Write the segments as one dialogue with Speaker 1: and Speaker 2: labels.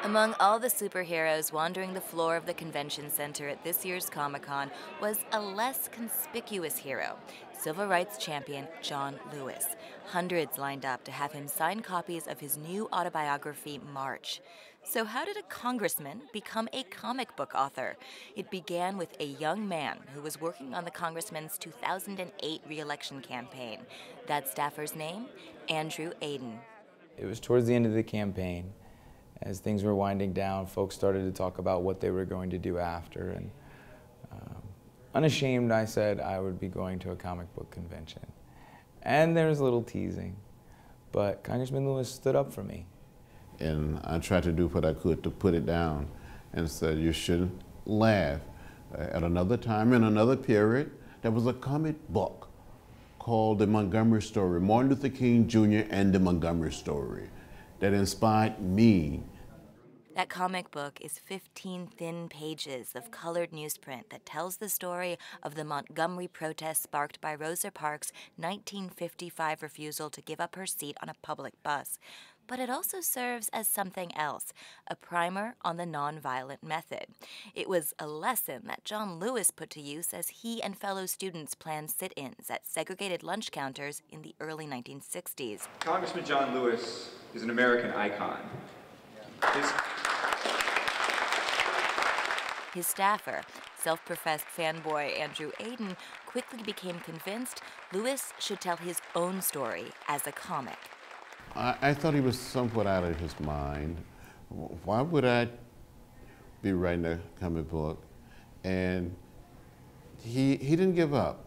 Speaker 1: Among all the superheroes wandering the floor of the convention center at this year's Comic-Con was a less conspicuous hero, civil rights champion John Lewis. Hundreds lined up to have him sign copies of his new autobiography, March. So how did a congressman become a comic book author? It began with a young man who was working on the congressman's 2008 re-election campaign. That staffer's name? Andrew Aden.
Speaker 2: It was towards the end of the campaign. As things were winding down, folks started to talk about what they were going to do after, and unashamed, I said I would be going to a comic book convention. And there was a little teasing, but Congressman Lewis stood up for me.
Speaker 3: And I tried to do what I could to put it down and said, you shouldn't laugh. At another time, in another period, there was a comic book called The Montgomery Story, Martin Luther King Jr. and the Montgomery Story, that inspired me.
Speaker 1: That comic book is 15 thin pages of colored newsprint that tells the story of the Montgomery protest sparked by Rosa Parks' 1955 refusal to give up her seat on a public bus. But it also serves as something else, a primer on the nonviolent method. It was a lesson that John Lewis put to use as he and fellow students planned sit-ins at segregated lunch counters in the early 1960s.
Speaker 4: Congressman John Lewis is an American icon.
Speaker 1: His staffer, self-professed fanboy Andrew Aden, quickly became convinced Lewis should tell his own story as a comic.
Speaker 3: I thought he was somewhat out of his mind. Why would I be writing a comic book? And he didn't give up.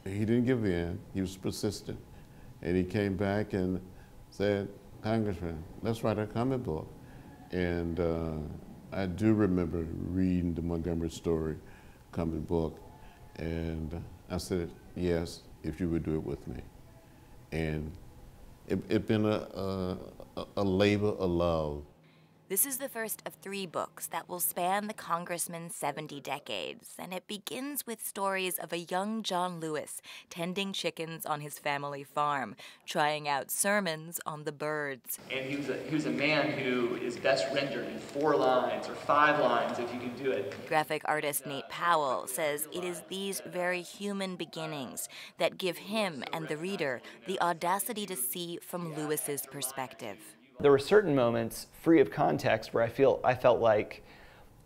Speaker 3: He didn't give in. He was persistent. And he came back and said, Congressman, let's write a comic book. And I do remember reading the Montgomery Story comic book. And I said, yes, if you would do it with me. And it's been a labor of love.
Speaker 1: This is the first of 3 books that will span the congressman's 70 decades, and it begins with stories of a young John Lewis tending chickens on his family farm, trying out sermons on the birds.
Speaker 5: And he was a man who is best rendered in 4 lines or 5 lines if you can do it.
Speaker 1: Graphic artist Nate Powell says it is these very human beginnings that give him and the reader the audacity to see from Lewis's perspective.
Speaker 6: There were certain moments, free of context, where I felt like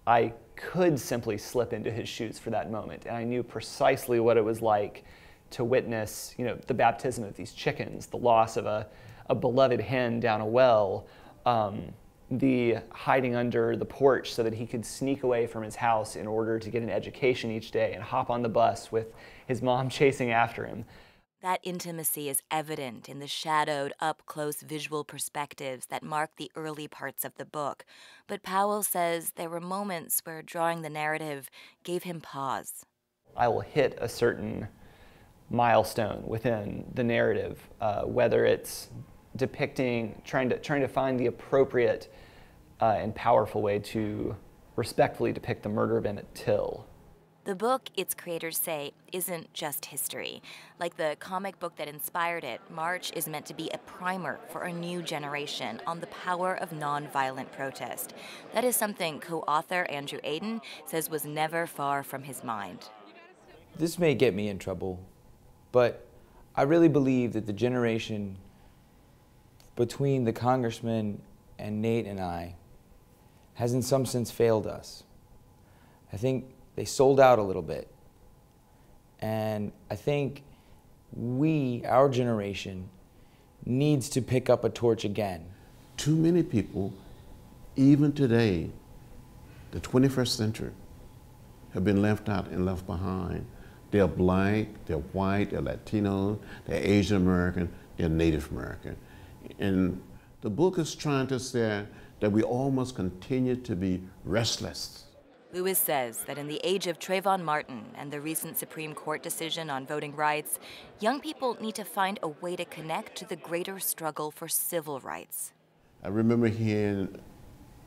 Speaker 6: I could simply slip into his shoes for that moment, and I knew precisely what it was like to witness, the baptism of these chickens, the loss of a beloved hen down a well, the hiding under the porch so that he could sneak away from his house in order to get an education each day and hop on the bus with his mom chasing after him.
Speaker 1: That intimacy is evident in the shadowed, up-close visual perspectives that mark the early parts of the book. But Powell says there were moments where drawing the narrative gave him pause.
Speaker 6: I will hit a certain milestone within the narrative, whether it's depicting, trying to find the appropriate and powerful way to respectfully depict the murder of Emmett Till.
Speaker 1: The book, its creators say, isn't just history. Like the comic book that inspired it, March is meant to be a primer for a new generation on the power of nonviolent protest. That is something co-author Andrew Aden says was never far from his mind.
Speaker 2: This may get me in trouble, but I really believe that the generation between the congressman and Nate and I has in some sense failed us. I think they sold out a little bit. And I think our generation, needs to pick up a torch again.
Speaker 3: Too many people, even today, the 21st century, have been left out and left behind. They're black, they're white, they're Latino, they're Asian American, they're Native American. And the book is trying to say that we all must continue to be restless.
Speaker 1: Lewis says that in the age of Trayvon Martin and the recent Supreme Court decision on voting rights, young people need to find a way to connect to the greater struggle for civil rights.
Speaker 3: I remember hearing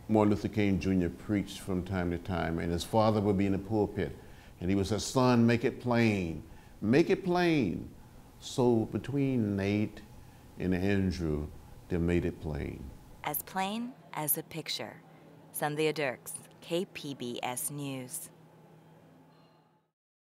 Speaker 3: Martin Luther King Jr. preach from time to time, and his father would be in the pulpit, and he would say, son, make it plain, make it plain. So between Nate and Andrew, they made it plain.
Speaker 1: As plain as a picture. Sandhya Dirks, KPBS News.